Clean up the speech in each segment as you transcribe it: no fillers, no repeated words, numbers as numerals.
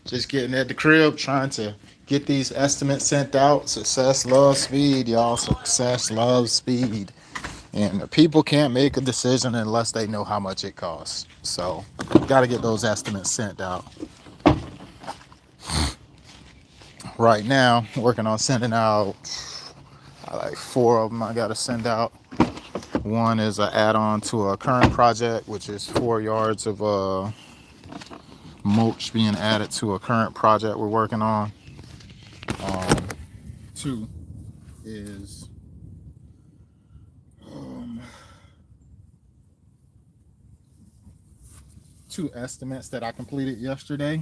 Just getting at the crib, trying to get these estimates sent out. Success loves speed, y'all. Success loves speed. And people can't make a decision unless they know how much it costs. So, got to get those estimates sent out. Right now, working on sending out like four of them I got to send out. One is an add-on to a current project, which is 4 yards of mulch being added to a current project we're working on. Um, Two is um, two estimates that I completed yesterday.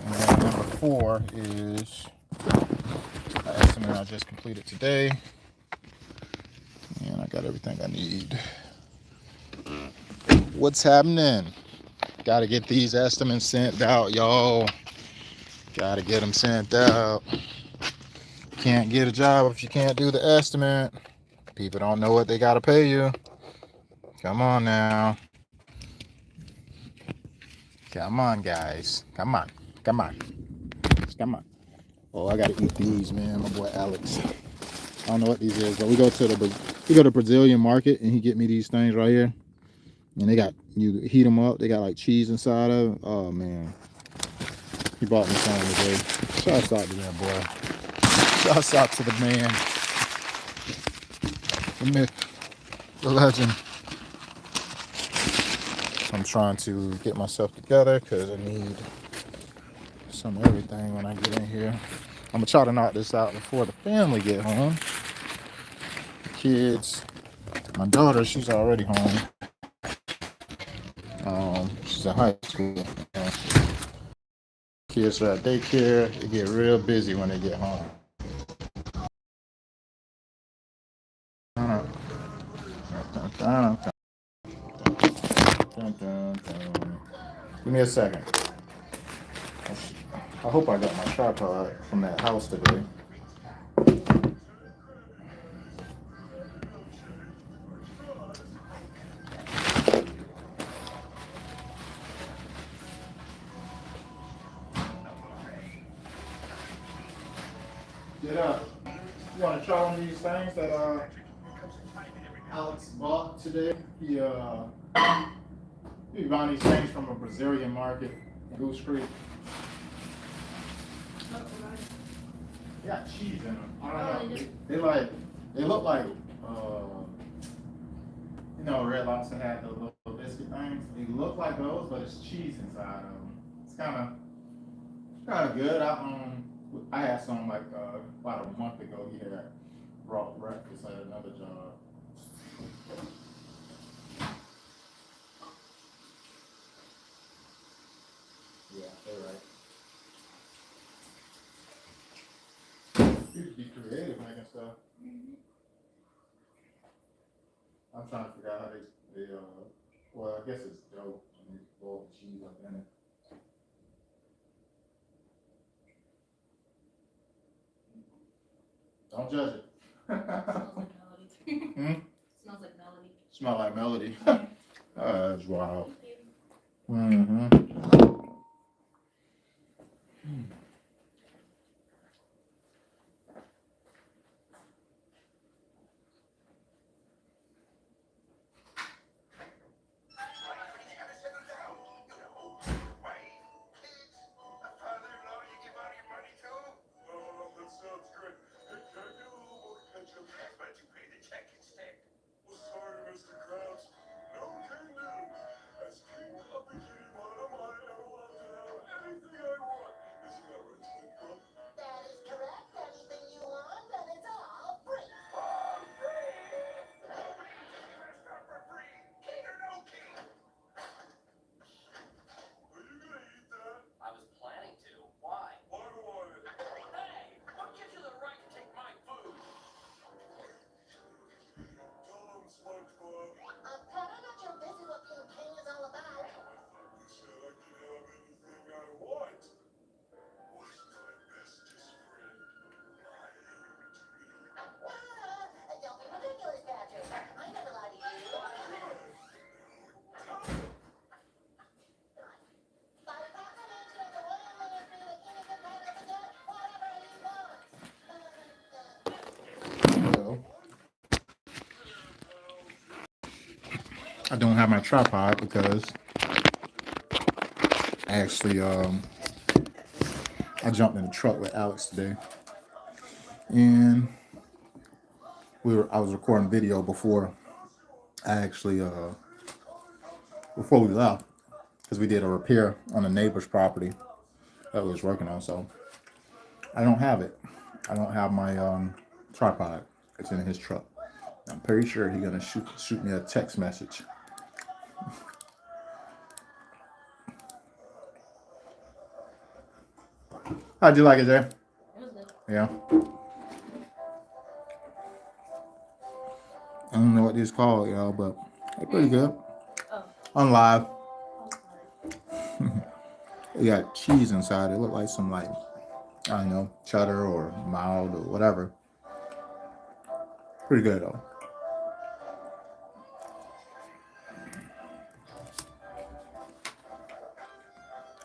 And then number four is an estimate I just completed today. And I got everything I need. What's happening? Got to get these estimates sent out, y'all. Got to get them sent out. Can't get a job if you can't do the estimate. People don't know what they got to pay you. Come on now. Come on, guys. Come on. Come on. Come on. Oh, I gotta eat these, man. My boy Alex. I don't know what these is, but we go to Brazilian market and he get me these things right here. And they got you heat them up. They got like cheese inside of it. Oh man, he bought me some today. Shouts out to that boy. Shouts out to the man, the myth, the legend. I'm trying to get myself together because I need some of everything when I get in here. I'm gonna try to knock this out before the family get home. The kids, my daughter, she's already home. She's in high school. Kids are at daycare. They get real busy when they get home. Give me a second. I hope I got my tripod from that house today. Get up. You want to try one of these things that Alex bought today? He buying these things from a Brazilian market in Goose Creek. They got cheese in them. I don't know. They look like Red Lobster had the little biscuit things. They look like those, but it's cheese inside of them. It's kind of good. I had some like about a month ago. He had brought breakfast at another job. Yeah, they're right. People be creative making stuff. I'm trying to figure out how they well, I guess it's dough and they boil the cheese up in it. Don't judge it. Hmm? Smells like melody. Smell like melody. That's wild. Mm-hmm. I don't have my tripod because actually I jumped in the truck with Alex today, and I was recording video I actually before we left because we did a repair on a neighbor's property that we was working on. So I don't have it. I don't have my tripod. It's in his truck. I'm pretty sure he's gonna shoot me a text message. How'd you like it, Jay? Yeah. I don't know what this called, y'all, but they're pretty good. On live. It got cheese inside. It looked like some I don't know, cheddar or mild or whatever. Pretty good though.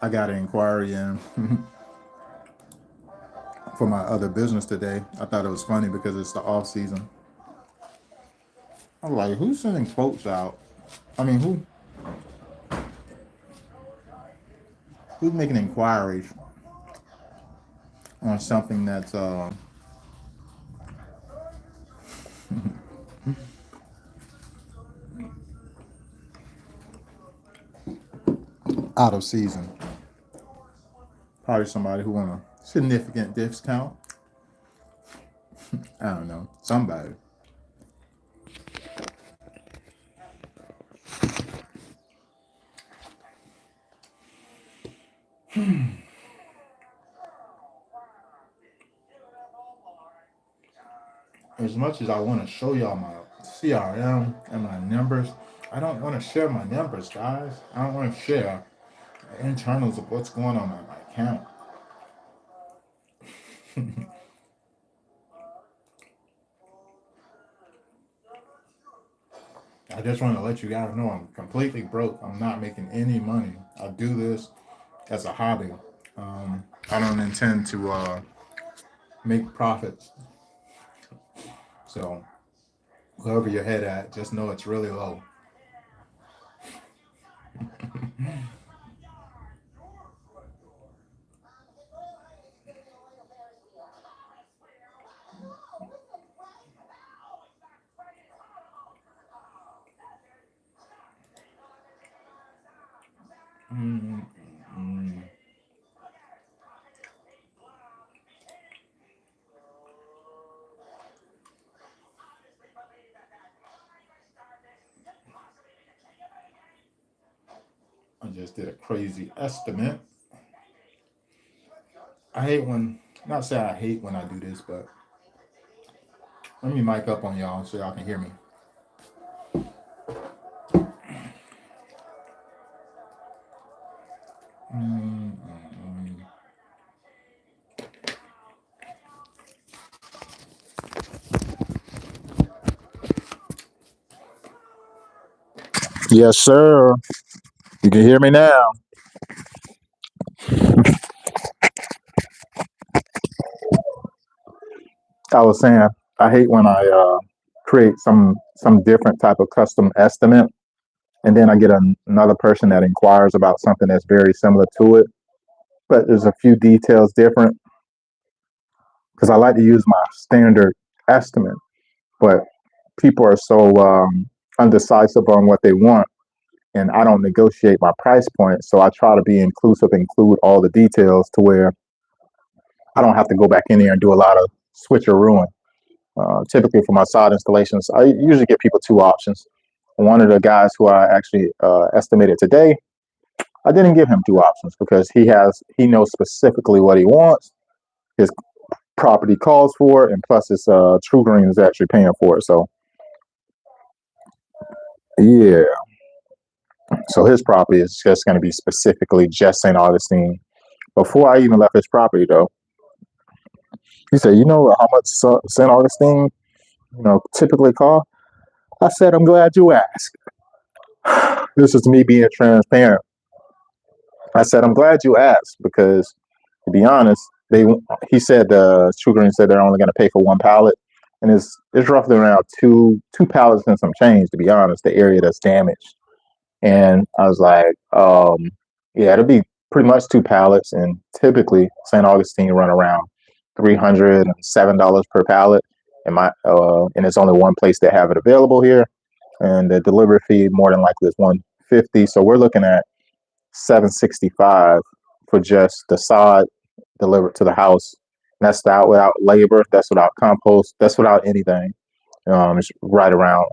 I got an inquiry in for my other business today. I thought it was funny because it's the off season. I'm like, who's sending quotes out? I mean, who's making inquiries on something that's out of season? Probably somebody who want a significant discount. I don't know, somebody. As much as I want to show y'all my CRM and my numbers, I don't want to share my numbers, guys. I don't want to share the internals of what's going on my account. I just want to let you guys know I'm completely broke. I'm not making any money. I do this as a hobby. I don't intend to make profits. So, wherever your head at, just know it's really low. Mm-hmm. I just did a crazy estimate. I hate when, not say I hate when I do this, but let me mic up on y'all so y'all can hear me. Mm-hmm. Yes, sir. You can hear me now. I was saying I hate when I create some different type of custom estimate, and then I get another person that inquires about something that's very similar to it, but there's a few details different because I like to use my standard estimate, but people are so undecisive on what they want, and I don't negotiate my price point, so I try to be inclusive, include all the details to where I don't have to go back in there and do a lot of switcherooing. Typically for my side installations, I usually give people two options. One of the guys who I actually estimated today, I didn't give him two options because he knows specifically what he wants. His property calls for it, and plus his True Green is actually paying for it. So yeah, so his property is just going to be specifically just St. Augustine. Before I even left his property, though, he said, "You know how much St. Augustine, typically cost?" I said, "I'm glad you asked." This is me being transparent. I said, "I'm glad you asked because, to be honest, he said True Green said they're only going to pay for one pallet, and it's roughly around two pallets and some change, to be honest, the area that's damaged. And I was like, yeah, it'll be pretty much two pallets. And typically, St. Augustine run around $307 per pallet. And it's only one place that have it available here. And the delivery fee more than likely is 150. So we're looking at 765 for just the sod delivered to the house. And that's without labor. That's without compost. That's without anything. It's right around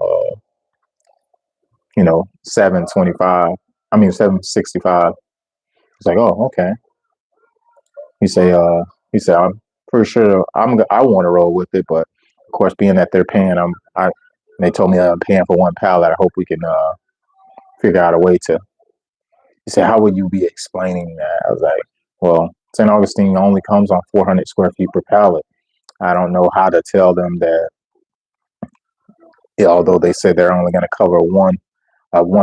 725. I mean 765. It's like, oh, okay. He say, I'm pretty sure I want to roll with it, but of course, being that they're paying, they told me I'm paying for one pallet. I hope we can figure out a way to. He said, how would you be explaining that? I was like, well, St. Augustine only comes on 400 square feet per pallet. I don't know how to tell them that, although they said they're only going to cover one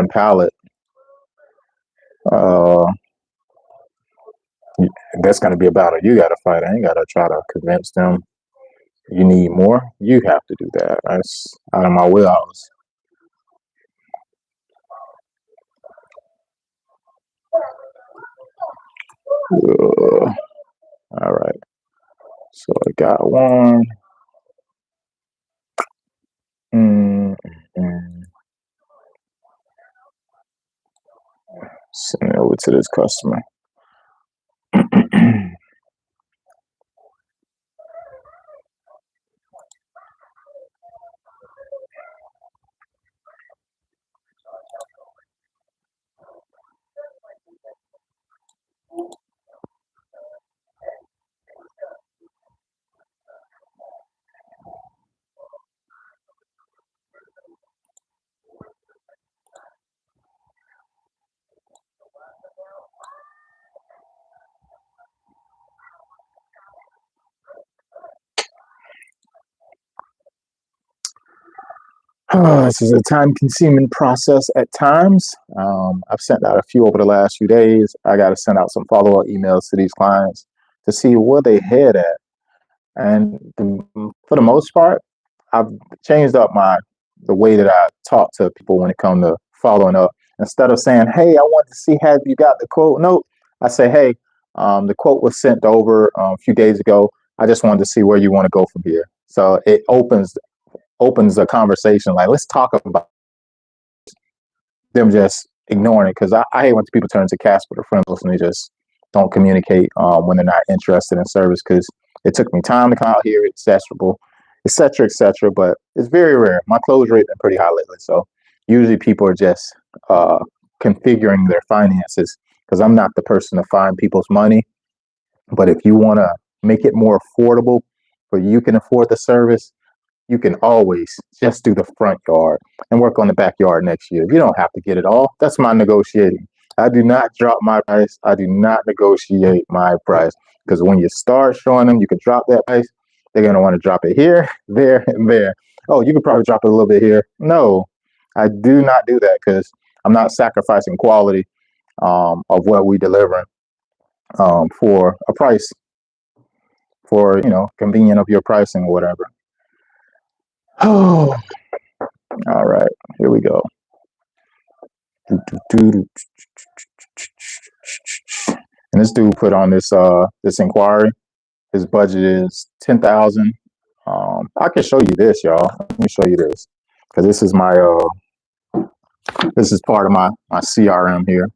pallet, that's going to be a battle you got to fight. I ain't got to try to convince them you need more. You have to do that. That's out of my wheelhouse. All right. So I got one. Send it over to this customer. This is a time-consuming process at times. I've sent out a few over the last few days. I got to send out some follow-up emails to these clients to see where they head at. And for the most part, I've changed up the way that I talk to people when it comes to following up. Instead of saying, "Hey, I want to see have you got the quote," no, I say, "Hey, the quote was sent over a few days ago. I just wanted to see where you want to go from here." So it opens a conversation. Like, let's talk about them just ignoring it, because I hate when people turn to Casper the Friendless and they just don't communicate when they're not interested in service, because it took me time to come out here, et cetera, but it's very rare. My close rate been pretty high lately, so usually people are just configuring their finances, because I'm not the person to find people's money. But if you want to make it more affordable, where you can afford the service, you can always just do the front yard and work on the backyard next year. You don't have to get it all. That's my negotiating. I do not drop my price. I do not negotiate my price, because when you start showing them you can drop that price, they're going to want to drop it here, there, and there. Oh, you could probably drop it a little bit here. No, I do not do that, because I'm not sacrificing quality of what we deliver for a price, for, convenient of your pricing or whatever. Oh, all right, here we go. And this dude put on this inquiry. His budget is 10,000. I can show you this, y'all. Let me show you this, because this is part of my CRM here.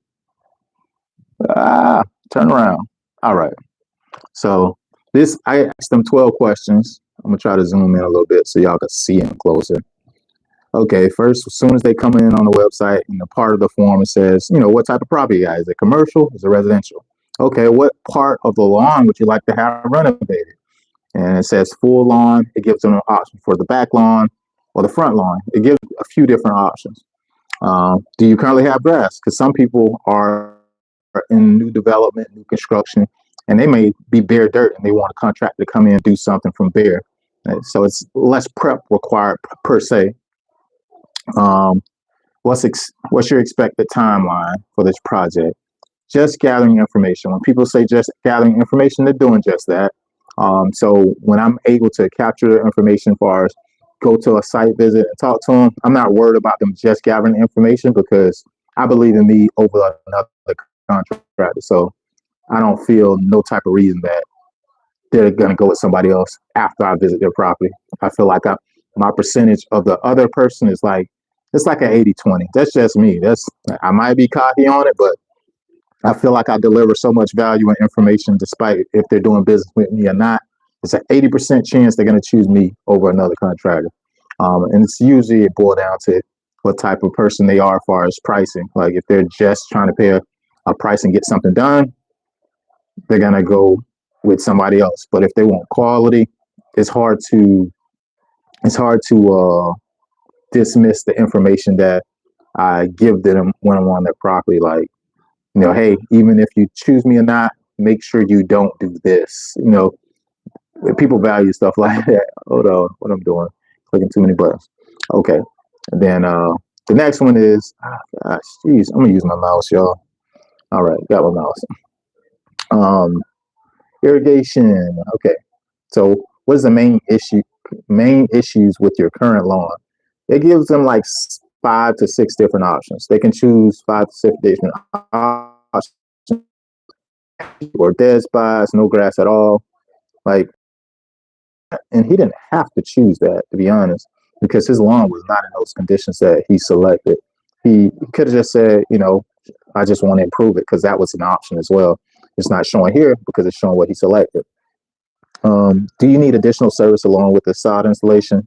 Turn around. All right. So I asked them 12 questions. I'm gonna try to zoom in a little bit so y'all can see him closer. Okay, first, as soon as they come in on the website, in the part of the form, it says, what type of property, guys? Is it commercial? Is it residential? Okay, what part of the lawn would you like to have renovated? And it says full lawn. It gives them an option for the back lawn or the front lawn. It gives a few different options. Do you currently have grass? Because some people are in new development, new construction, and they may be bare dirt and they want a contractor to come in and do something from bare. So it's less prep required per se. What's your expected timeline for this project? Just gathering information. When people say just gathering information, they're doing just that. So when I'm able to capture the information, as far as go to a site visit and talk to them, I'm not worried about them just gathering information because I believe in me over another contractor. So I don't feel no type of reason that they're going to go with somebody else after I visit their property. I feel like my percentage of the other person is like, it's like an 80-20. That's just me. I might be cocky on it, but I feel like I deliver so much value and information despite if they're doing business with me or not. It's an 80% chance they're going to choose me over another contractor. And it's usually it boils down to what type of person they are as far as pricing. Like if they're just trying to pay a price and get something done, they're going to go with somebody else. But if they want quality, it's hard to dismiss the information that I give them when I'm on their property. Like, hey, even if you choose me or not, make sure you don't do this. People value stuff like that. Hold on, what I'm doing, clicking too many buttons. Okay, and then the next one is, gosh, geez, I'm gonna use my mouse, y'all. All right, got my mouse. Irrigation. Okay, so what's the main issues with your current lawn? It gives them like 5 to 6 different options. They can choose 5 to 6 different options, or dead spots, no grass at all. Like, and he didn't have to choose that, to be honest, because his lawn was not in those conditions that he selected. He could have just said, I just want to improve it, because that was an option as well. It's not showing here because it's showing what he selected. Do you need additional service along with the sod installation?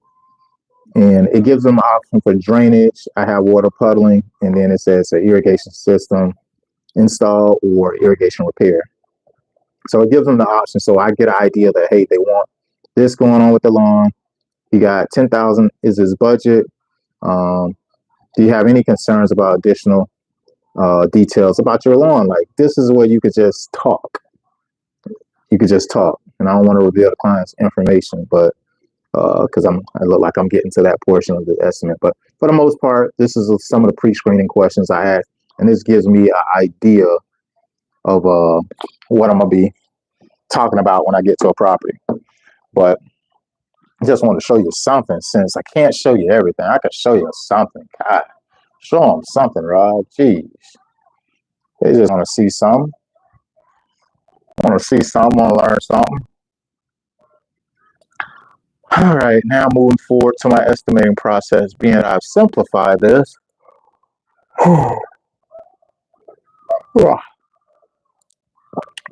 And it gives them an option for drainage. I have water puddling, and then it says an irrigation system install or irrigation repair. So it gives them the option. So I get an idea that, hey, they want this going on with the lawn. He got 10,000 is his budget. Do you have any concerns about additional details about your lawn? Like, this is where you could just talk. You could just talk. And I don't want to reveal the client's information, but because I look like I'm getting to that portion of the estimate. But for the most part, this is some of the pre-screening questions I ask, and this gives me an idea of what I'm gonna be talking about when I get to a property. But I just want to show you something, since I can't show you everything. I can show you something. God, show them something, Rod. Jeez, they just want to see something. Want to see something, want to learn something. All right, now moving forward to my estimating process. Being I've simplified this,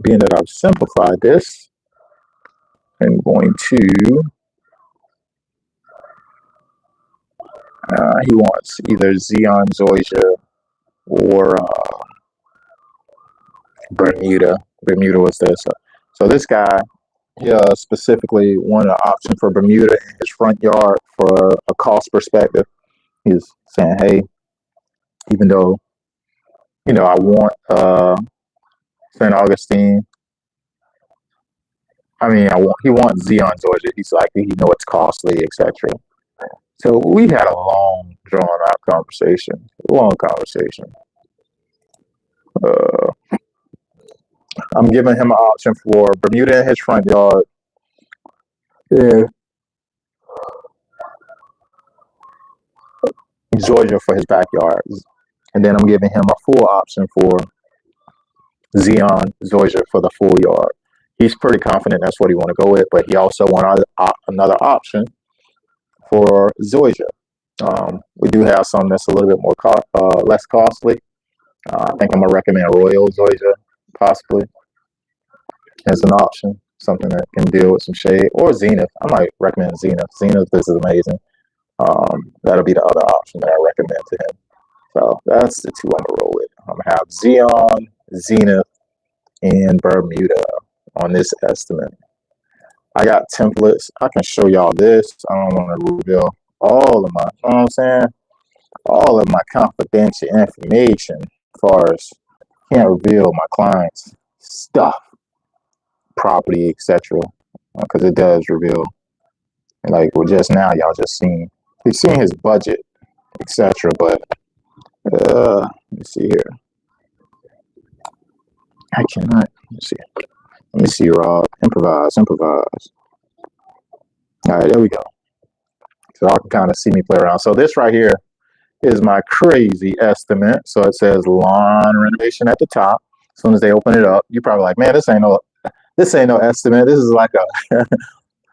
being that I've simplified this, I'm going to, he wants either Zion, Zoysia, or Bermuda. Bermuda was this. So this guy, he specifically wanted an option for Bermuda in his front yard for a cost perspective. He's saying, hey, even though, I want St. Augustine, he wants Zion, Georgia. He's like, he know it's costly, etc. So we had a long, drawn-out conversation. I'm giving him an option for Bermuda in his front yard. Yeah. Georgia for his backyard. And then I'm giving him a full option for Zion, Georgia for the full yard. He's pretty confident that's what he want to go with, but he also wanted another option for Zoysia. We do have some that's a little bit more less costly. I think I'm gonna recommend Royal Zoysia possibly as an option, something that can deal with some shade, or Zenith. I might recommend Zenith. Zenith, this is amazing. That'll be the other option that I recommend to him. So that's the two I'm gonna roll with. I'm gonna have Zion, Zenith, and Bermuda on this estimate. I got templates. I can show y'all this. I don't want to reveal all of my, you know what I'm saying? All of my confidential information as far as can't reveal my clients' stuff, property, etc. Because it does reveal. And like, well, just now, y'all just seen, you've seen his budget, etc. But let me see here. I cannot, let's see. Let me see, Rob. Improvise, improvise. All right, there we go. So I can kind of see me play around. So this right here is my crazy estimate. So it says lawn renovation at the top. As soon as they open it up, you're probably like, man, this ain't no estimate. This is like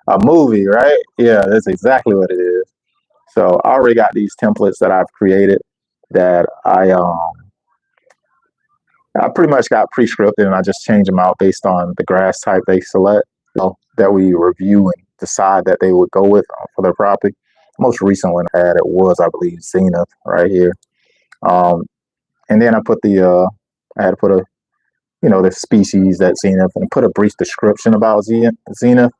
a movie, right? Yeah, that's exactly what it is. So I already got these templates that I've created that I pretty much got pre-scripted, and I just change them out based on the grass type they select, that we review and decide that they would go with for their property. Most recent one I had it was, I believe, Zenith right here. And then I had to put the species that Zenith, and put a brief description about Zenith.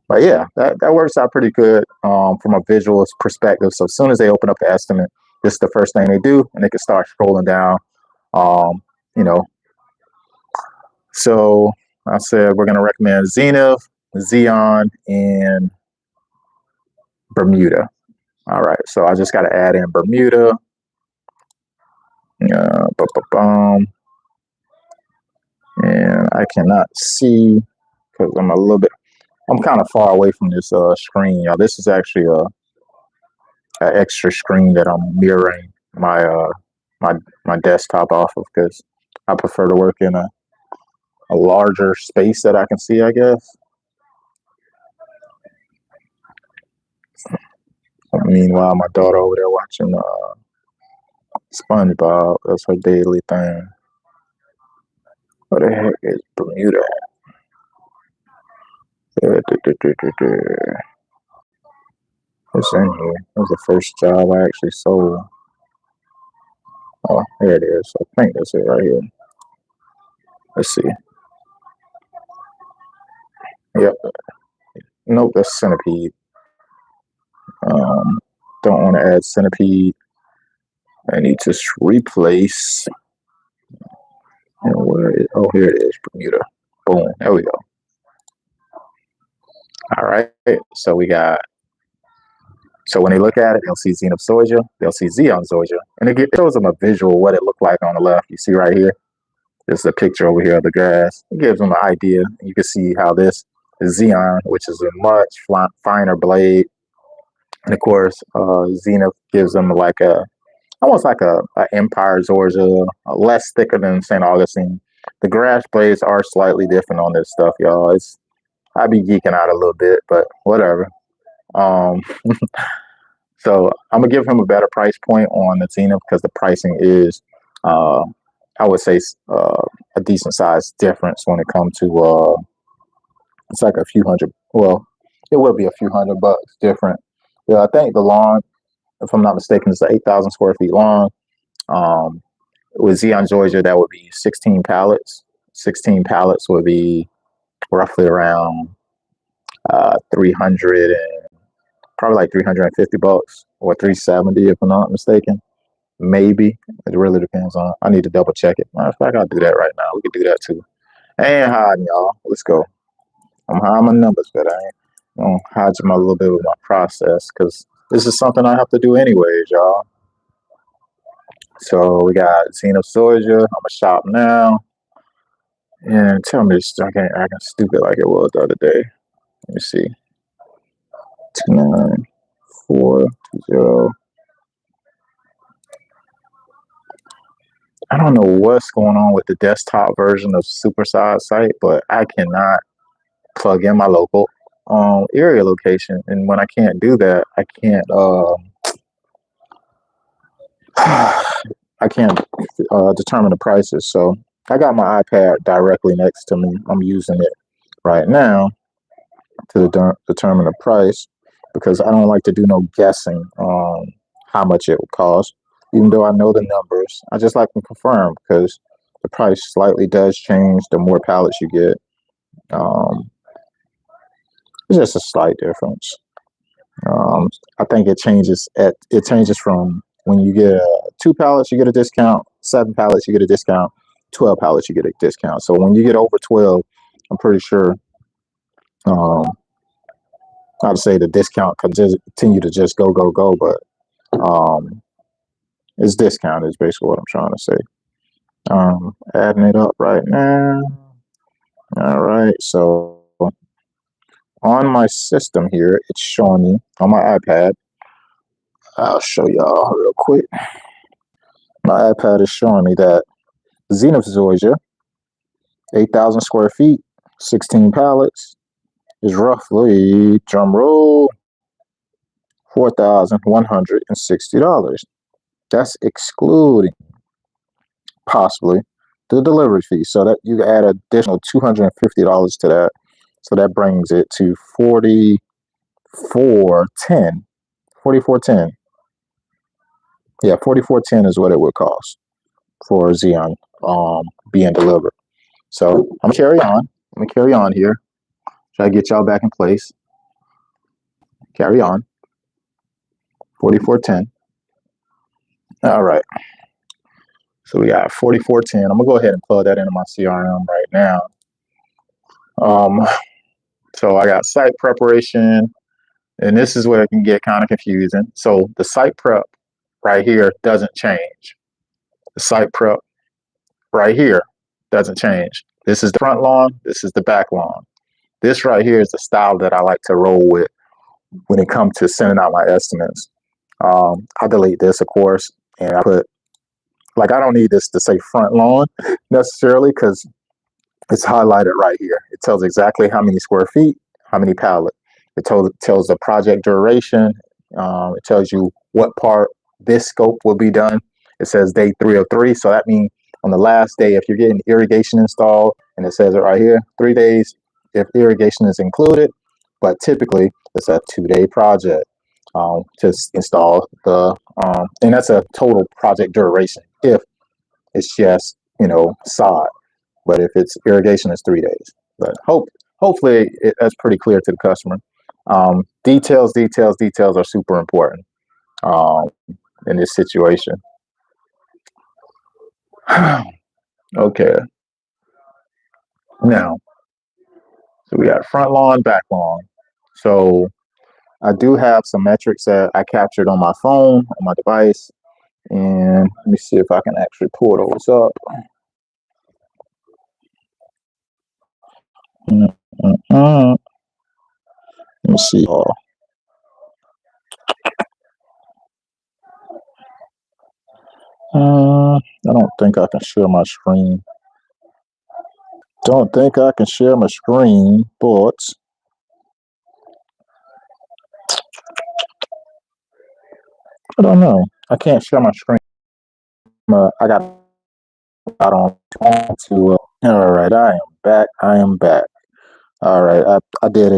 But yeah, that works out pretty good from a visual perspective. So as soon as they open up the estimate, this is the first thing they do, and they can start scrolling down. You know, so I said we're going to recommend Zenith, Xeon, and Bermuda. All right, so I just got to add in Bermuda. And I cannot see because I'm kind of far away from this screen, y'all. This is actually an extra screen that I'm mirroring my desktop off of, because I prefer to work in a larger space that I can see, I guess. Meanwhile, my daughter over there watching SpongeBob. That's her daily thing. What the heck is Bermuda? What's in here? That was the first job I actually sold. Oh, here it is. I think that's it right here. Let's see. Yep. Nope, that's Centipede. Don't want to add Centipede. I need to replace. And oh, here it is, Bermuda. Boom. There we go. All right. So when they look at it, they'll see Zenith zoysia, they'll see Xeon zoysia, and it shows them a visual what it looked like on the left. You see right here, there's a picture over here of the grass. It gives them an idea. You can see how this is Xeon, which is a much finer blade, and of course, Zenith gives them almost like a Empire zoysia, less thicker than St. Augustine. The grass blades are slightly different on this stuff, y'all. I'd be geeking out a little bit, but whatever. So I'm gonna give him a better price point on the Zenith because the pricing is, I would say, a decent size difference when it comes to. It's like a few hundred. Well, it will be a few $100 different. Yeah, I think the lawn, if I'm not mistaken, is 8,000 square feet long. With Xeon zoysia, that would be 16 pallets. 16 pallets would be roughly around 300 and probably like $350 or $370 if I'm not mistaken. Maybe. It really depends on. I need to double check it. Matter of fact, I'll do that right now. We can do that too. I ain't hiding, y'all. Let's go. I'm hiding my numbers, but I ain't gonna hide them a little bit with my process because this is something I have to do anyways, y'all. So we got Zenith zoysia. I'm gonna shop now. And tell me this, I can stupid like it was the other day. Let me see. 29420. I don't know what's going on with the desktop version of Supersize site, but I cannot plug in my local area location. And when I can't do that, I can't determine the prices. So I got my iPad directly next to me. I'm using it right now to determine the price because I don't like to do no guessing on how much it will cost. Even though I know the numbers, I just like to confirm because the price slightly does change the more pallets you get. It's just a slight difference. I think it changes from when you get 2 pallets, you get a discount. 7 pallets, you get a discount. 12 pallets, you get a discount. So when you get over 12, I'm pretty sure I'd say the discount can just continue to just go, but it's discounted is basically what I'm trying to say. Adding it up right now. All right, so on my system here, it's showing me on my iPad. I'll show y'all real quick. My iPad is showing me that Zenith Zoysia, 8,000 square feet, 16 pallets, is roughly, drum roll, $4,160. That's excluding possibly the delivery fee. So that you add additional $250 to that. So that brings it to 4410. 4410. Yeah, 4410 is what it would cost for Xeon being delivered. So I'm gonna carry on. I'm gonna carry on here. Try to get y'all back in place. Carry on. 4410. All right. So we got 4410. I'm gonna go ahead and plug that into my CRM right now. So I got site preparation, and this is where it can get kind of confusing. So the site prep right here doesn't change. The site prep right here doesn't change. This is the front lawn. This is the back lawn. This right here is the style that I like to roll with when it comes to sending out my estimates. I delete this, of course, and I put, like, I don't need this to say front lawn necessarily because it's highlighted right here. It tells exactly how many square feet, how many pallets. It tells the project duration. It tells you what part this scope will be done. It says day 303. So that means on the last day, if you're getting irrigation installed, and it says it right here, 3 days if irrigation is included. But typically, it's a 2-day project to install the, and that's a total project duration if it's just, sod. But if it's irrigation, it's 3 days. But hopefully that's pretty clear to the customer. Details are super important in this situation. Okay. Now, so we got front lawn, back lawn. So I do have some metrics that I captured on my phone, on my device. And let me see if I can actually pull those up. Let me see. I don't think I can share my screen. Don't think I can share my screen, but I don't know. I can't share my screen. I got on to. All right, I am back. I am back. All right, I did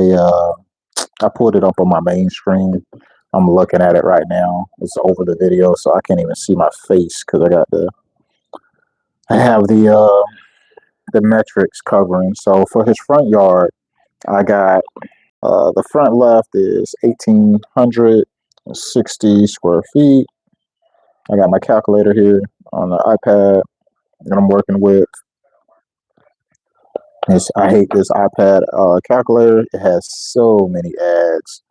I pulled it up on my main screen. I'm looking at it right now. It's over the video, so I can't even see my face because I have the metrics covering. So for his front yard, I got the front left is 1,860 square feet. I got my calculator here on the iPad that I'm working with. I hate this iPad calculator. It has so many ads.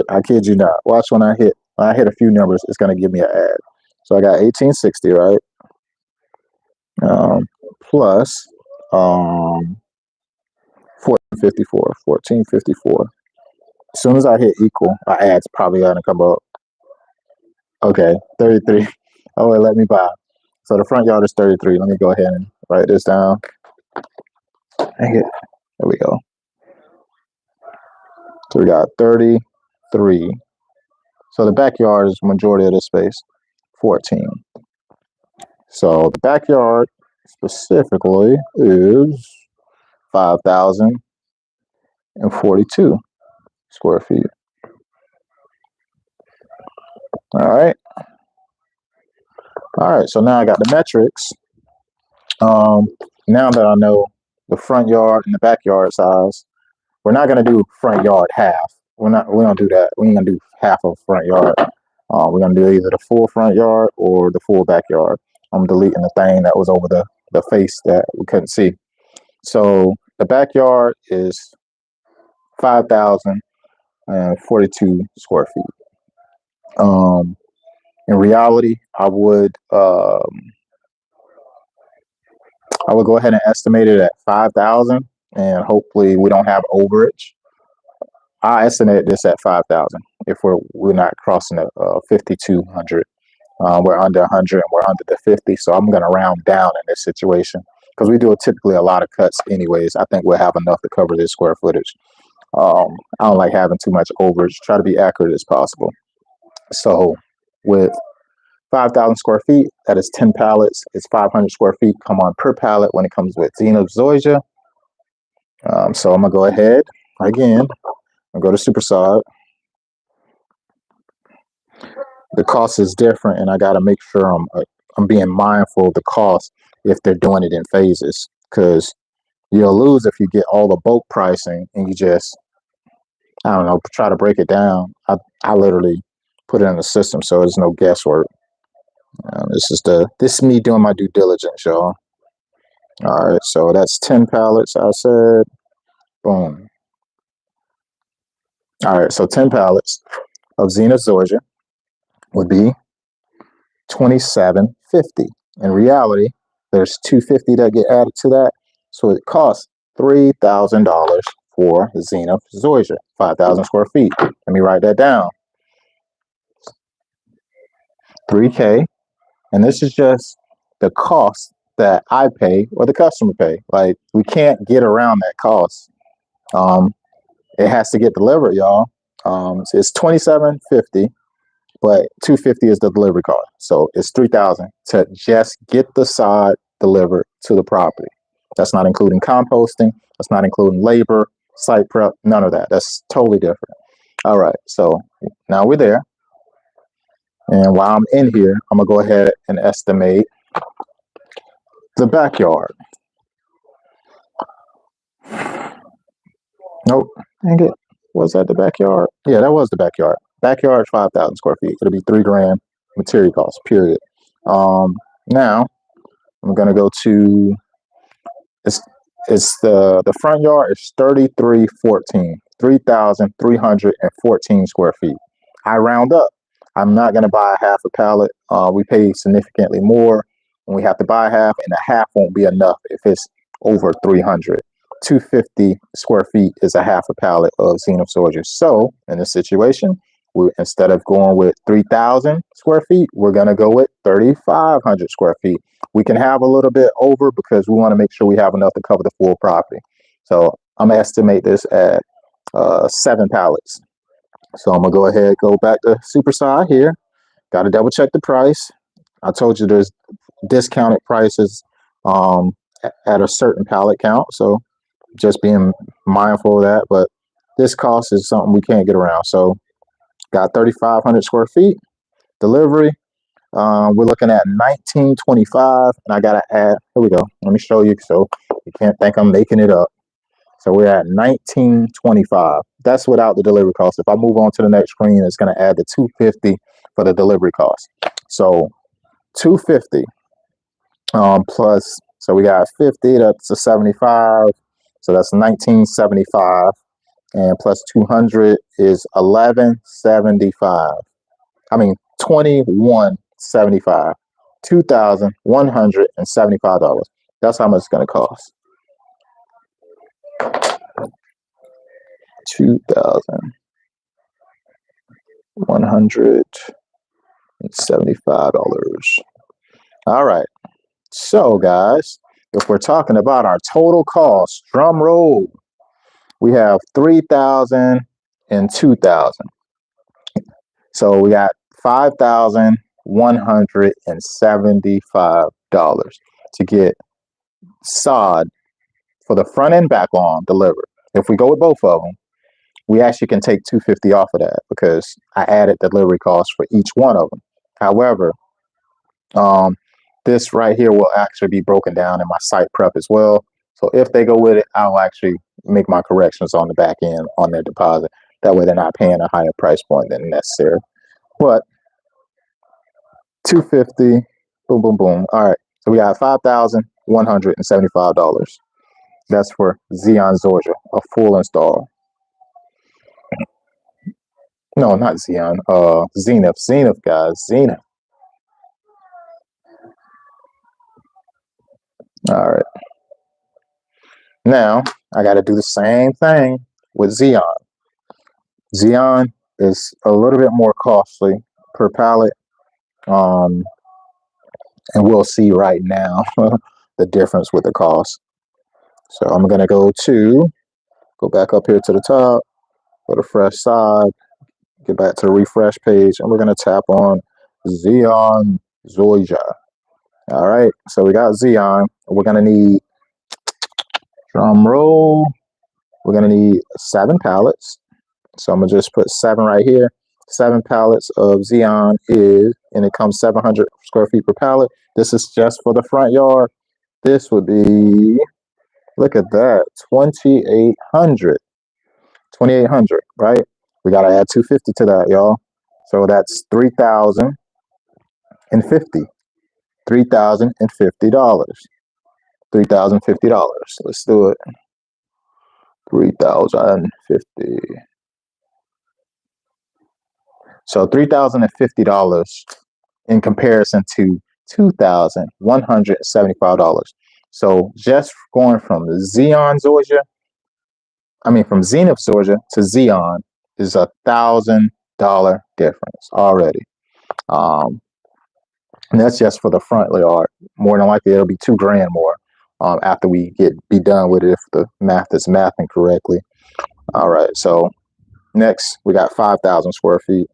I kid you not. Watch when I hit a few numbers, it's gonna give me an ad. So I got 1860, right? Plus 1454. 1454. As soon as I hit equal, my ad's probably gonna come up. Okay, 33. Oh, wait, let me buy. So the front yard is 33. Let me go ahead and write this down. Dang it. There we go. So we got 33. So the backyard is majority of the space, 14. So the backyard specifically is 5,042 square feet. All right. All right. So now I got the metrics. Now that I know the front yard and the backyard size, we're not gonna do front yard half. We don't do that. We ain't gonna do half of front yard. We're gonna do either the full front yard or the full backyard. I'm deleting the thing that was over the face that we couldn't see. So the backyard is 5,042 square feet. In reality, I would I would go ahead and estimate it at 5,000, and hopefully we don't have overage. I estimate this at 5,000 if we're not crossing the 5,200. We're under 100 and we're under the 50, so I'm going to round down in this situation because we do typically a lot of cuts anyways. I think we'll have enough to cover this square footage. I don't like having too much overage. Try to be accurate as possible. So with 5,000 square feet, that is 10 pallets. It's 500 square feet come on per pallet when it comes with Zenith Zoysia. So I'm going to go ahead again and go to SuperSod. The cost is different, and I got to make sure I'm being mindful of the cost if they're doing it in phases, because you'll lose if you get all the bulk pricing and you just, I don't know, try to break it down. I literally put it in the system, so there's no guesswork. This is me doing my due diligence, y'all. All right, so that's 10 pallets. I said, boom. All right, so 10 pallets of Zenith Zoysia would be $27.50. In reality, there's $250 that get added to that, so it costs $3,000 for Zenith Zoysia, 5,000 square feet. Let me write that down. $3K, and this is just the cost that I pay or the customer pay. Like, we can't get around that cost. It has to get delivered, y'all. It's $27.50. But $250 is the delivery cost. So it's $3,000 to just get the sod delivered to the property. That's not including composting. That's not including labor, site prep, none of that. That's totally different. All right, so now we're there. And while I'm in here, I'm gonna go ahead and estimate the backyard. Nope, dang it. Was that the backyard? Yeah, that was the backyard. Backyard, 5,000 square feet. It'll be $3,000 material costs, period. Now I'm gonna go to it's the front yard is 3,314, 3,314 square feet. I round up. I'm not gonna buy a half a pallet. We pay significantly more when we have to buy half, and a half won't be enough if it's over 300. 250 square feet is a half a pallet of Zenith Zoysia. So in this situation, instead of going with 3,000 square feet, we're going to go with 3,500 square feet. We can have a little bit over because we want to make sure we have enough to cover the full property. So I'm going to estimate this at 7 pallets. So I'm going to go ahead, go back to SuperSod here. Got to double check the price. I told you there's discounted prices at a certain pallet count. So just being mindful of that. But this cost is something we can't get around. So got 3,500 square feet. Delivery, we're looking at 1925, and I gotta add. Here we go. Let me show you, so you can't think I'm making it up. So we're at 1925. That's without the delivery cost. If I move on to the next screen, it's gonna add the 250 for the delivery cost. So 250 plus. So we got 50. That's a 75. So that's 1975. And plus 200 is 1175. I mean 2175. $2,175. That's how much it's gonna cost. $2,175. All right. So guys, if we're talking about our total cost, drum roll, we have 3,000 and 2,000. So we got $5,175 to get sod for the front and back lawn delivered. If we go with both of them, we actually can take $250 off of that because I added delivery costs for each one of them. However, this right here will actually be broken down in my site prep as well. So if they go with it, I'll actually make my corrections on the back end on their deposit. That way they're not paying a higher price point than necessary. But $250, boom, boom, boom. All right. So we got $5,175. That's for Xeon Zoysia, a full install. No, not Xeon. Zenith. Zenith, guys. Zenith. All right. Now I got to do the same thing with Xeon. Xeon is a little bit more costly per pallet, and we'll see right now the difference with the cost. So I'm gonna go back up here to the top, go to fresh side, get back to the refresh page, and we're gonna tap on Xeon Zoysia. All right, so we got Xeon. We're gonna need, drum roll, we're gonna need 7 pallets. So I'm gonna just put 7 right here. 7 pallets of Xeon and it comes 700 square feet per pallet. This is just for the front yard. This would be, look at that, 2,800. 2,800, right? We gotta add 250 to that, y'all. So that's $3,050. $3,050. $3,050. Let's do it. 3,050. So $3,050 in comparison to $2,175. So just going from Zenith, Georgia to Xeon is $1,000 difference already. And that's just for the front yard. More than likely, it'll be $2,000 more after we be done with it if the math is mathing correctly. All right, so next we got 5,000 square feet.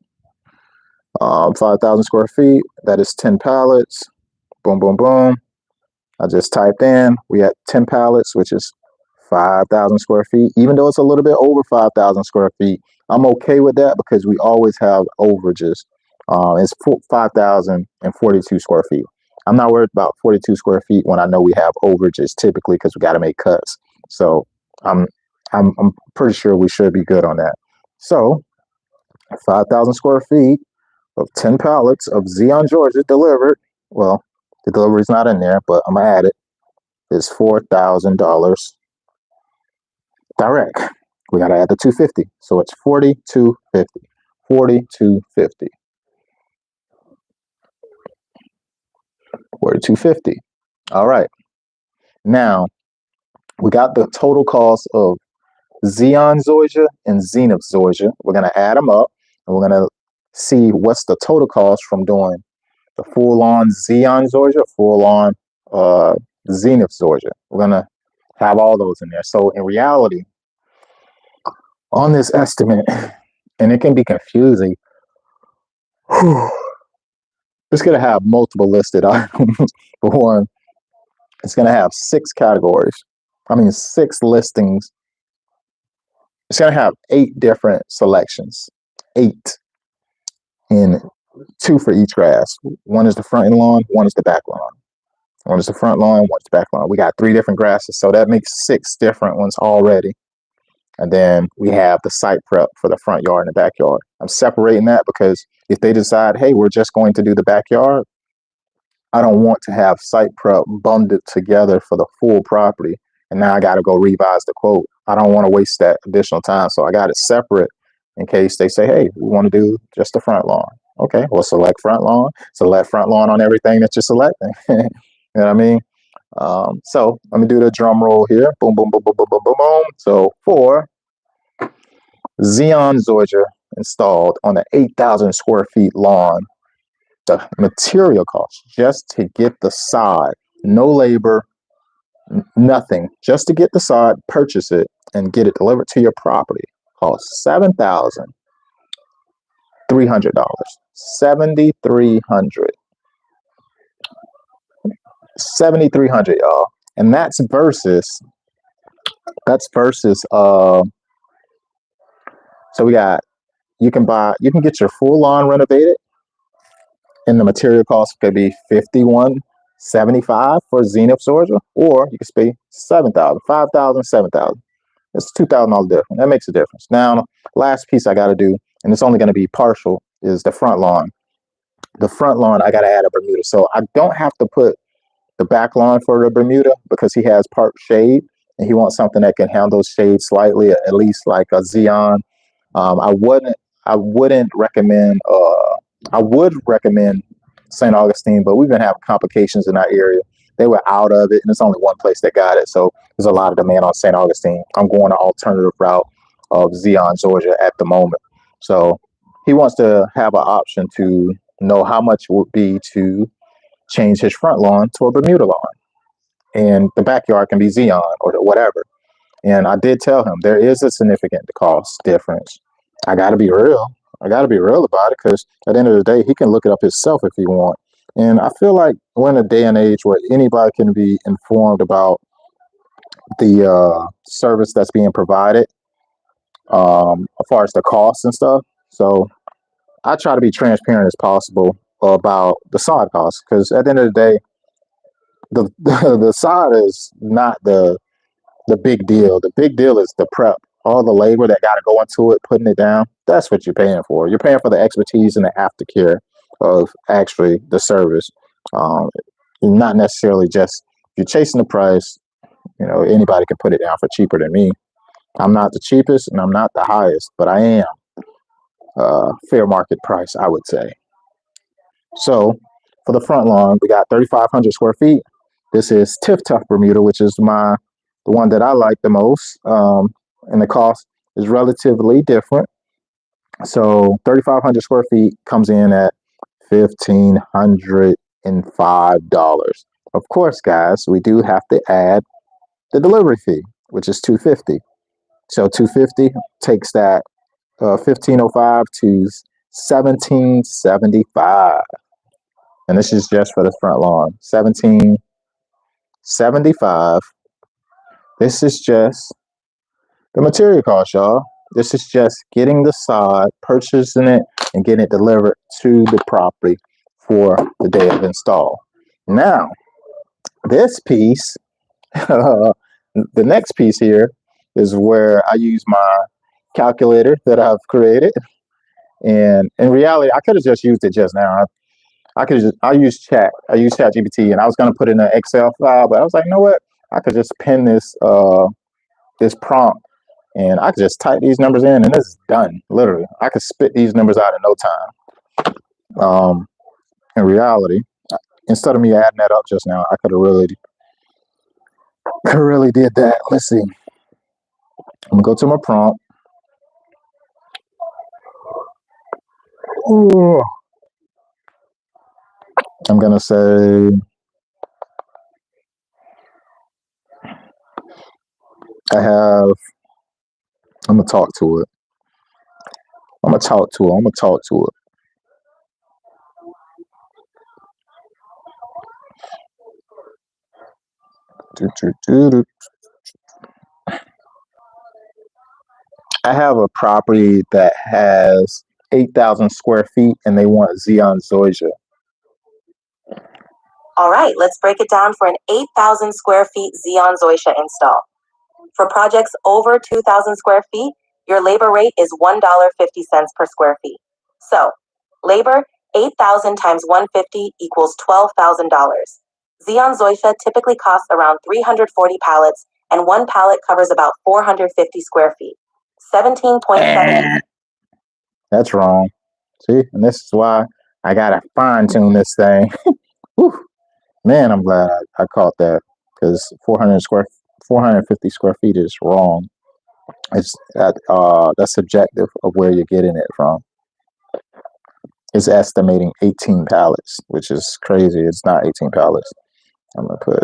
5,000 square feet, that is 10 pallets. Boom, boom, boom. I just typed in, we had 10 pallets, which is 5,000 square feet. Even though it's a little bit over 5,000 square feet, I'm okay with that because we always have overages. It's 5,042 square feet. I'm not worried about 42 square feet when I know we have overages typically because we got to make cuts. So I'm pretty sure we should be good on that. So 5,000 square feet of 10 pallets of Xeon Georgia delivered. Well, the delivery's not in there, but I'm gonna add it. It's $4,000 direct. We gotta add the 250, so it's 4,250. 4,250. 4,250. All right. Now we got the total cost of Xeon Georgia and Zenith Georgia. We're gonna add them up, and we're gonna see what's the total cost from doing the full-on Xeon Georgia, full-on Zenith Georgia. We're gonna have all those in there. So in reality, on this estimate, and it can be confusing, it's gonna have multiple listed items. For one, it's gonna have 6 categories. 6 listings. It's gonna have 8 different selections. 8. And 2 for each grass. One is the front lawn, one is the back lawn. One is the front lawn, one's the back lawn. We got 3 different grasses, so that makes 6 different ones already. And then we have the site prep for the front yard and the backyard. I'm separating that because if they decide, hey, we're just going to do the backyard, I don't want to have site prep bundled together for the full property. And now I got to go revise the quote. I don't want to waste that additional time. So I got it separate in case they say, hey, we want to do just the front lawn. Okay, well, select front lawn on everything that you're selecting. You know what I mean? So let me do the drum roll here. Boom, boom, boom, boom, boom, boom, boom, boom. So for Xeon Georgia installed on the 8,000 square feet lawn, the material cost just to get the sod, no labor, nothing, just to get the sod, purchase it, and get it delivered to your property costs $7,300. $7,300. $7,300, y'all. And that's versus so we got, you can get your full lawn renovated, and the material cost could be $5,175 for Zenith Georgia, or you can pay $7,000, $5,000, $7,000. It's $2,000 difference. That makes a difference. Now, last piece I got to do, and it's only going to be partial, is the front lawn. The front lawn, I got to add a Bermuda. So I don't have to put the back lawn for the Bermuda because he has part shade, and he wants something that can handle shade slightly, at least like a Xeon. I wouldn't recommend. I would recommend St. Augustine, but we've been having complications in our area. they were out of it, and it's only one place that got it. So there's a lot of demand on St. Augustine. I'm going an alternative route of Zion, Georgia at the moment. So he wants to have an option to know how much it would be to change his front lawn to a Bermuda lawn, and the backyard can be Zion or whatever. And I did tell him there is a significant cost difference. I got to be real. I got to be real about it, because at the end of the day, he can look it up himself if he wants. And I feel like we're in a day and age where anybody can be informed about the service that's being provided, as far as the costs and stuff. So I try to be transparent as possible about the sod costs, because at the end of the day, the sod is not the big deal. The big deal is the prep, all the labor that got to go into it, putting it down. That's what you're paying for. You're paying for the expertise and the aftercare of actually the service. Um, Not necessarily just, if you're chasing the price, anybody can put it down for cheaper than me. I'm not the cheapest and I'm not the highest, but I am fair market price, I would say. So for the front lawn, we got 3,500 square feet. This is Tiff Tough Bermuda, which is the one that I like the most. And the cost is relatively different. So 3,500 square feet comes in at $1,505. Of course, guys, we do have to add the delivery fee, which is $250. So $250 takes that 1,505 to $1,775. And this is just for the front lawn. $1,775. This is just the material cost, y'all. This is just getting the sod, purchasing it, and getting it delivered to the property for the day of install. Now, this piece, the next piece here, is where I use my calculator that I've created. And in reality, I could have just used it just now. I use ChatGPT, and I was going to put in an Excel file, but I was like, you know what? I could just pin this prompt, and I could just type these numbers in, and it's done. Literally, I could spit these numbers out in no time. In reality, instead of me adding that up just now, I could have really did that. Let's see. I'm gonna go to my prompt. Ooh. I'm gonna say I'm gonna talk to it. I'm gonna talk to it. I have a property that has 8,000 square feet, and they want Zion, Georgia. All right, let's break it down for an 8,000 square feet Zion Zoysia install. For projects over 2,000 square feet, your labor rate is $1.50 per square feet. So, labor, 8,000 times 150 equals $12,000. Zion Zoysia typically costs around 340 pallets, and one pallet covers about 450 square feet. 17.7. That's wrong. See, and this is why I gotta fine tune this thing. Man, I'm glad I caught that, because 450 square feet is wrong. It's that's subjective of where you're getting it from. It's estimating 18 pallets, which is crazy. It's not 18 pallets. I'm gonna put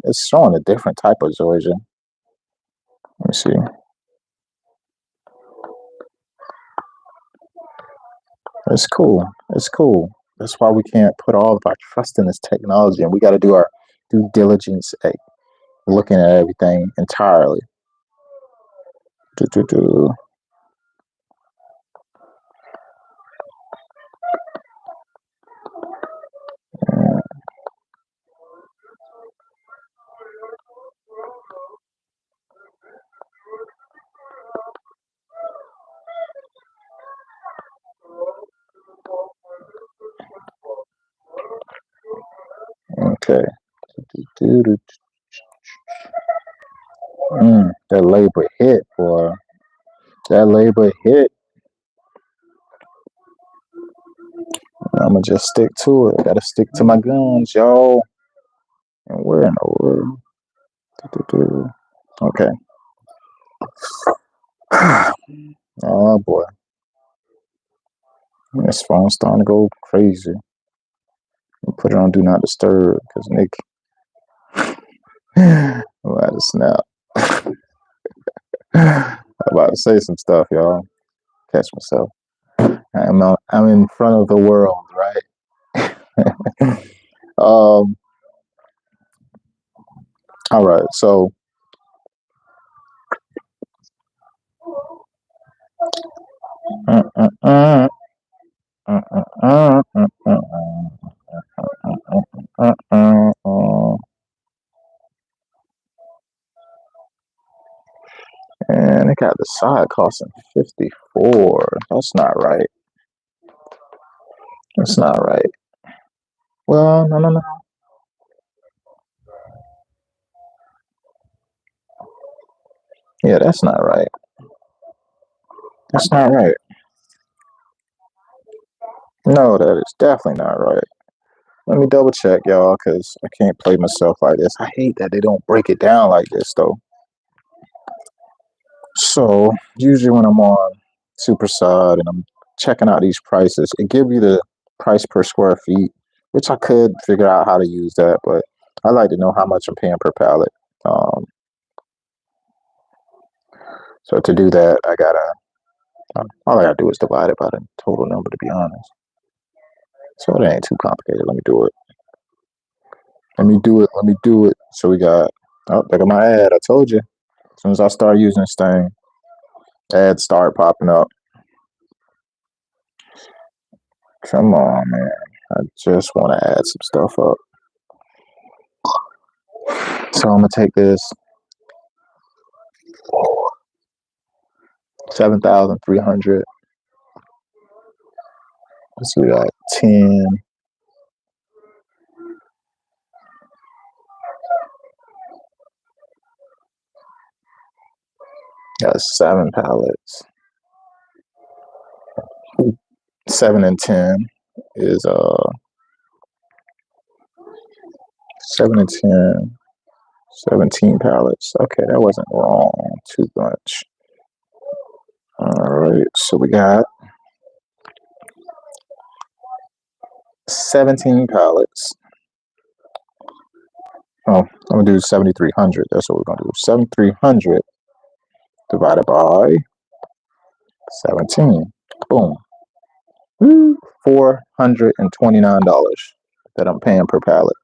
it's showing a different type of Zoysia. Let me see. It's cool. It's cool. That's why we can't put all of our trust in this technology, and we got to do our due diligence at looking at everything entirely. Okay. That labor hit, boy. That labor hit. I'm gonna just stick to it. I gotta stick to my guns, y'all. And where in the world? Okay. Oh boy. This phone's starting to go crazy. Put it on do not disturb because Nick I'm about to snap. I'm about to say some stuff, y'all. Catch myself. I'm in front of the world, right? All right, so and it got the side costing 54. That's not right. That's not right. Well, no. Yeah, that's not right. That's not right. No, that is definitely not right. Let me double check, y'all, because I can't play myself like this. I hate that they don't break it down like this, though. So usually when I'm on Superside and I'm checking out these prices, it gives you the price per square feet, which I could figure out how to use that, but I like to know how much I'm paying per pallet. So to do that, all I gotta do is divide it by the total number, to be honest. So it ain't too complicated. Let me do it. Let me do it. So we got, oh, look at my ad. I told you. As soon as I start using this thing, ads start popping up. Come on, man. I just want to add some stuff up. So I'm going to take this 7,300. Let's see, we got 10. Got 7 pallets. 7 and 10 is 7 and 10, 17 pallets. Okay, that wasn't wrong too much. All right, so we got 17 pallets. Oh, I'm gonna do 7,300. That's what we're gonna do. 7,300 divided by 17. Boom. $429 that I'm paying per pallet.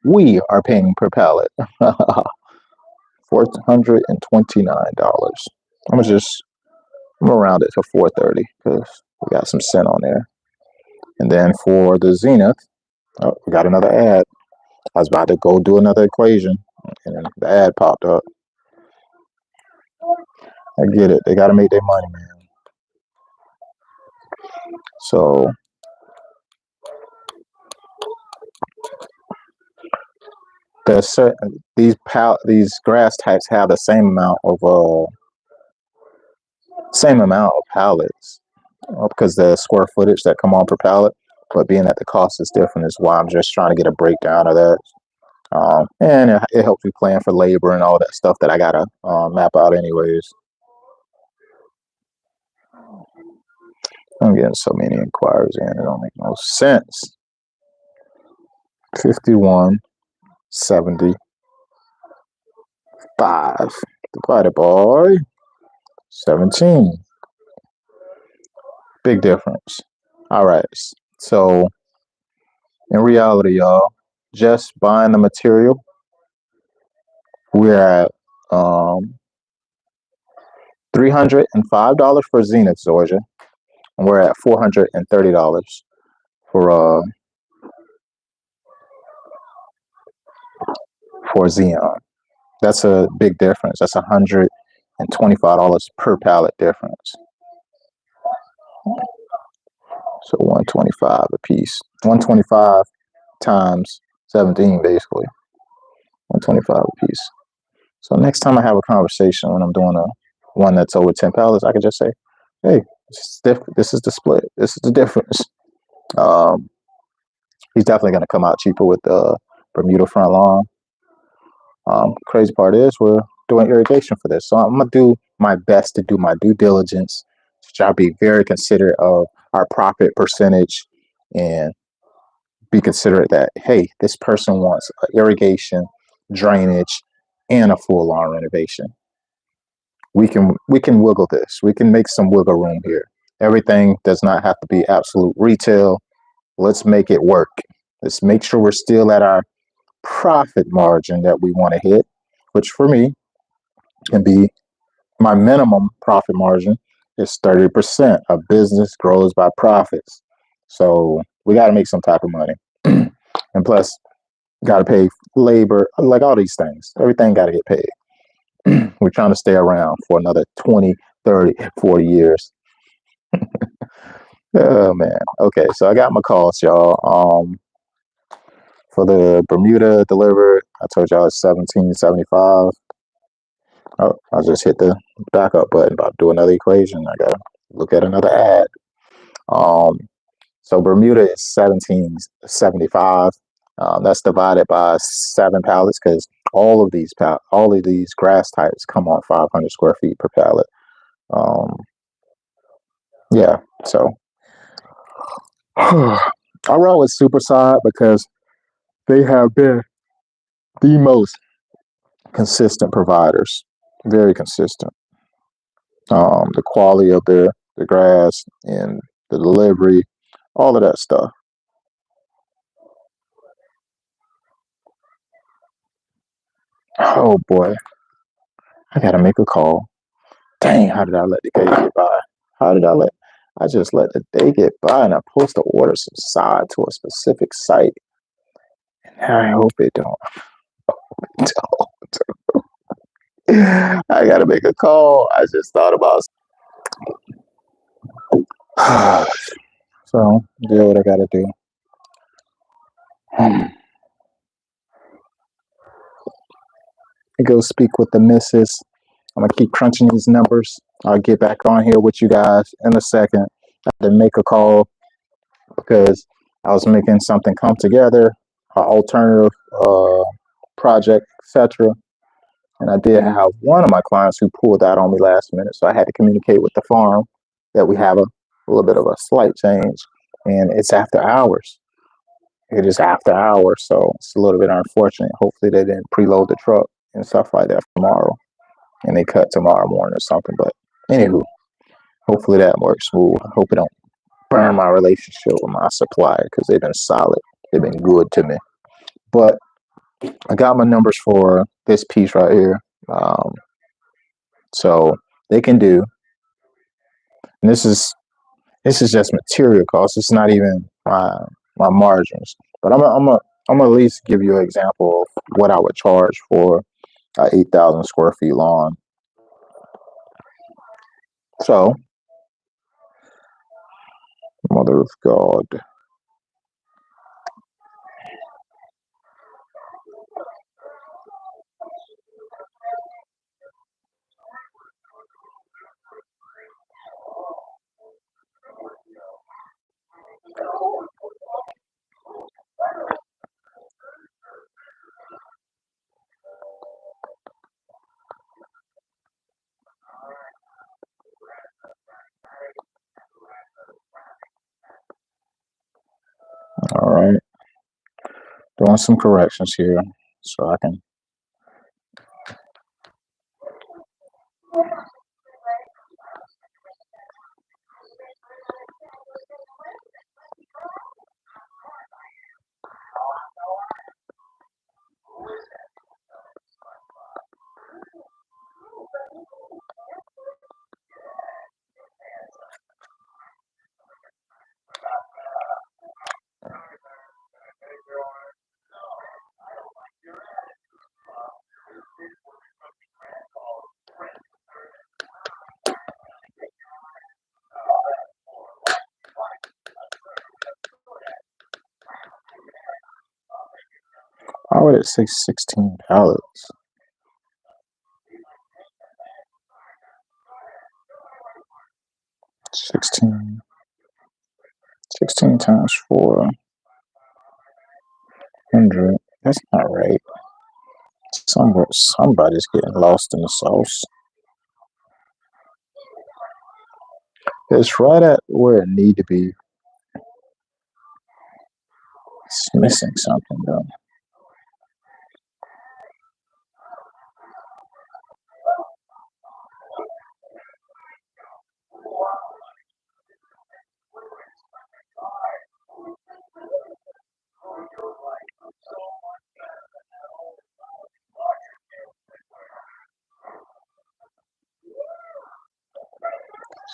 We are paying per pallet. $429. I'm gonna round it to 430 because we got some cent on there. And then for the Zenith, oh, we got another ad. I was about to go do another equation, and the ad popped up. I get it. They got to make their money, man. So these grass types have the same amount of pallets because the square footage that come on per pallet. But being that the cost is different is why I'm just trying to get a breakdown of that. And it helps me plan for labor and all that stuff that I gotta map out anyways. I'm getting so many inquiries in, it don't make no sense. 51.75 divided by 17. Big difference. All right. So in reality, y'all, just buying the material, we're at $305 for Zenith Zoysia, and we're at $430 for Xeon. That's a big difference. That's $125 per pallet difference. So 125 a piece. 125 times 17, basically. 125 a piece. So next time I have a conversation when I'm doing one that's over 10 pallets, I can just say, hey, this is the split. This is the difference. He's definitely going to come out cheaper with the Bermuda front lawn. Crazy part is we're doing irrigation for this. So I'm gonna do my best to do my due diligence. I'll be very considerate of our profit percentage and be considerate that, hey, this person wants irrigation, drainage, and a full lawn renovation. We can wiggle this. We can make some wiggle room here. Everything does not have to be absolute retail. Let's make it work. Let's make sure we're still at our profit margin that we want to hit, which for me can be my minimum profit margin is 30%. A business grows by profits. So we got to make some type of money. And plus, got to pay labor, like all these things. Everything got to get paid. We're trying to stay around for another 20, 30, 40 years. Oh, man. Okay, so I got my costs, y'all. For the Bermuda delivered, I told y'all it's $17.75. Oh, I just hit the backup button about to do another equation. I gotta look at another ad. So Bermuda is $17.75. That's divided by 7 pallets because all of these grass types come on 500 square feet per pallet. Yeah, so I roll with Superside because they have been the most consistent providers, very consistent. The quality of the grass and the delivery, all of that stuff. Oh boy, I gotta make a call. Dang, how did I let the day get by? How did I let? I just let the day get by, and I'm supposed to order some side to a specific site. And I hope it don't. I gotta make a call. I just thought about. So do what I gotta do. I go speak with the missus. I'm gonna keep crunching these numbers. I'll get back on here with you guys in a second. I had to make a call because I was making something come together, an alternative project, etc. And I did have one of my clients who pulled out on me last minute, so I had to communicate with the farm that we have a little bit of a slight change, and it's after hours. It is after hours, so it's a little bit unfortunate. Hopefully, they didn't preload the truck and stuff like that tomorrow, and they cut tomorrow morning or something. But anywho, hopefully that works smooth. I hope it don't burn my relationship with my supplier because they've been solid. They've been good to me. But I got my numbers for this piece right here. So they can do, and this is just material costs. It's not even my margins. But I'm gonna at least give you an example of what I would charge for 8,000 square feet lawn. So, mother of God. All right, doing some corrections here so I can. Why would it say 16 pallets? 16 times 400 That's not right. Somebody's getting lost in the sauce. It's right at where it need to be. It's missing something though.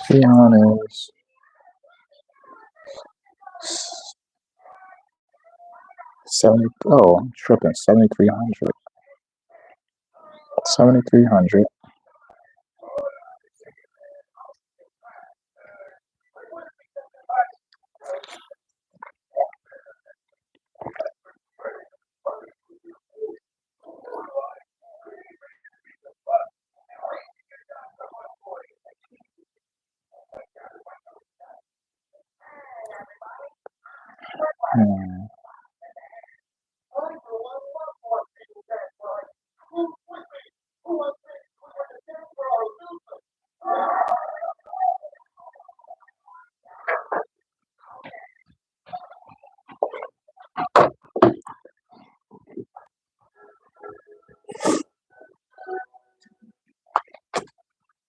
Keon is 70. Oh, I'm tripping. 7,300. 7,300. Hmm.